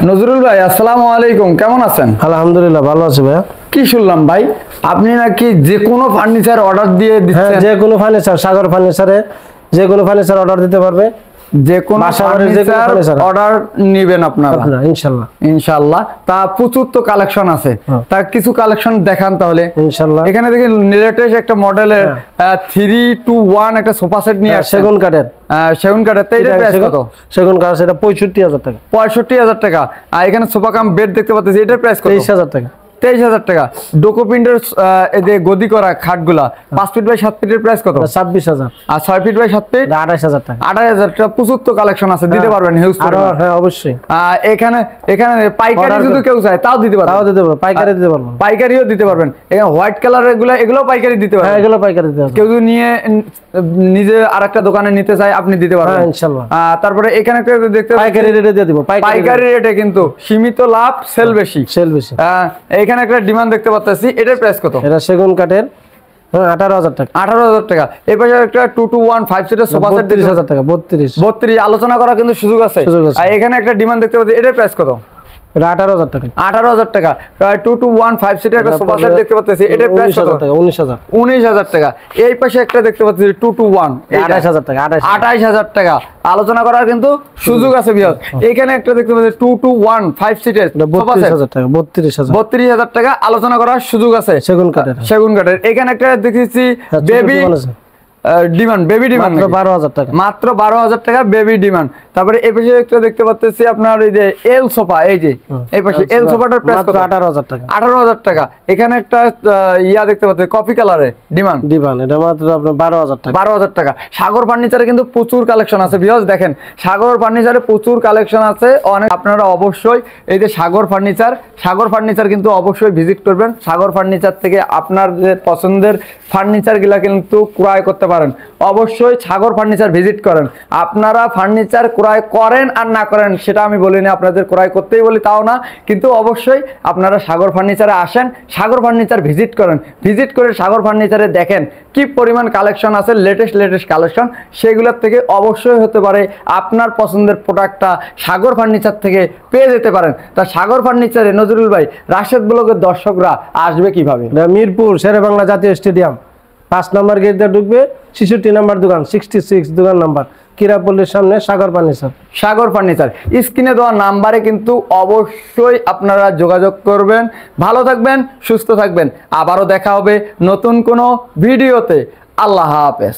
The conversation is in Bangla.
নজরুল ভাই, আসসালামু আলাইকুম, কেমন আছেন? আলহামদুলিল্লাহ ভালো আছি ভাইয়া। কি শুনলাম ভাই, আপনি নাকি যে কোনো ফার্নিচার অর্ডার দিয়ে হ্যাঁ, দিচ্ছেন? যে কোনো ফার্নিচার, সাগর ফার্নিচারে যে কোনো ফার্নিচার অর্ডার দিতে পারবে। যে কোনো ফার্নিচার ফার্নিচার অর্ডার নেবেন আপনারা ইনশাআল্লাহ। ইনশাআল্লাহ। তা প্রচুর তো কালেকশন আছে, তা কিছু কালেকশন দেখান তাহলে। ইনশাআল্লাহ। এখানে দেখেন লেটেস্ট একটা মডেলের 3-2-1 একটা সোফা সেট নিয়ে আসছে সেগুন কাঠের। সেগুন কাঠের। তো এটার প্রাইস কত? সেগুন কাঠ সেটা 65,000 টাকা। 65,000 টাকা। আর এখানে সোফা কাম বেড দেখতে পাচ্ছি, এটার প্রাইস কত? 23,000 টাকা। 23,000 টাকা। ডোকোপিন্ডের এই যে গদি করা খাটগুলা 5 ফিট বাই 7 ফিটের প্রাইস কত? 26,000। আর 6 ফিট বাই 7 ফিট 28,000 টাকা। 28,000 টাকা। প্রচুর তো কালেকশন আছে, দিতে পারবেন হিউজ পরিমাণ। হ্যাঁ অবশ্যই। এখানে এখানে পাইকারি যদি কেউ চায় তাও দিতে পারবেন। তাও দিতে পারবো, পাইকারি দিতে পারবো। পাইকারিও দিতে পারবেন। এখানে হোয়াইট কালার এগুলো পাইকারি দিতে পারবেন। হ্যাঁ, এগুলো পাইকারি দিতে পারবো। কেউ যদি নিয়ে নিজে আরেকটা দোকানে নিতে চায় আপনি দিতে পারবেন। হ্যাঁ ইনশাআল্লাহ। তারপরে এখানে একটা দেখতে পাইকারি রেটে দিয়ে দিব। পাইকারি রেটে, কিন্তু সীমিত লাভ, সেল বেশি। সেল বেশি। এখানে একটা ডিমান্ড দেখতে পাচ্ছি, এটার প্রাইস কত? এটা সেগুন কাঠের 18,000 টাকা। 18,000 টাকা। এই পাশে একটা 2-2-1 5 সিটের সোফা সেট 32,000 টাকা। 32 আলোচনা করা কিন্তু সুযোগ আছে। আর এখানে একটা ডিমান্ড দেখতে পাচ্ছি, এটার প্রাইস কত? এটা 18,000 টাকা। 18,000 টাকা। 2-2-1 5 সিটের একটা সোফা সেট দেখতে পাচ্ছি, এটার প্রাইস কত? 19,000। 19,000 টাকা। এই পাশে একটা দেখতে পাচ্ছি 2-2-1 28,000 টাকা। 28,000 টাকা। আলোচনা করার কিন্তু সুযোগ আছে বিয়ার। এখানে একটা দেখতে পাচ্ছি 2-2-1 5 সিটের সোফা সেট 32,000 টাকা। 32,000 টাকা। আলোচনা করার সুযোগ আছে। সেগুন কাঠের। সেগুন কাঠের। এখানে একটা দেখেছি বেবি ডিমান্ড, বেবি ডিমান্ড মাত্র 12,000 টাকা। মাত্র 12,000 টাকা বেবি ডিমান্ড। তারপরে এই পাশে একটা দেখতে পাচ্ছি আপনার এই যে এল সোফা, এই যে এই পাশে এল সোফাটার প্রাইস কত? 18,000 টাকা। 18,000 টাকা। এখানে একটা ইয়া দেখতে পাচ্ছি কফি কালারে ডিমান্ড, এটা মাত্র আপনার 12,000 টাকা। 12,000 টাকা। সাগর ফার্নিচারে কিন্তু প্রচুর কালেকশন আছে ভিউয়ার্স, দেখেন সাগর ফার্নিচারে প্রচুর কালেকশন আছে অনেক। আপনারা অবশ্যই এই যে সাগর ফার্নিচার কিন্তু অবশ্যই ভিজিট করবেন। সাগর ফার্নিচার থেকে আপনার যে পছন্দের ফার্নিচার গুলা কিন্তু ক্রয় করতে পারেন। অবশ্যই সাগর ফার্নিচার ভিজিট করেন। আপনারা ফার্নিচার ক্রয় করেন আর না করেন সেটা আমি বলিনি, আপনাদের ক্রয় করতেই বলি তাও না, কিন্তু অবশ্যই আপনারা সাগর ফার্নিচারে আসেন, সাগর ফার্নিচার ভিজিট করেন। ভিজিট করে সাগর ফার্নিচারে দেখেন কি পরিমাণ কালেকশন আছে, লেটেস্ট কালেকশন। সেগুলোর থেকে অবশ্যই হতে পারে আপনার পছন্দের প্রোডাক্টটা সাগর ফার্নিচার থেকে পেয়ে যেতে পারেন। তা সাগর ফার্নিচারে নজরুল ভাই, রাশেদ ব্লগের দর্শকরা আসবে কিভাবে? মিরপুর শেরে বাংলা জাতীয় স্টেডিয়াম 5 নম্বর গেট দিয়ে ঢুকবে, 66 নম্বর দোকান, 66 দোকান নাম্বার, কিরাপল্লির সামনে সাগর ফার্নিচার। স্ক্রিনে দেওয়া নাম্বারে কিন্তু অবশ্যই আপনারা যোগাযোগ করবেন। ভালো থাকবেন, সুস্থ থাকবেন। আবারও দেখা হবে নতুন কোনো ভিডিওতে। আল্লাহ হাফেজ।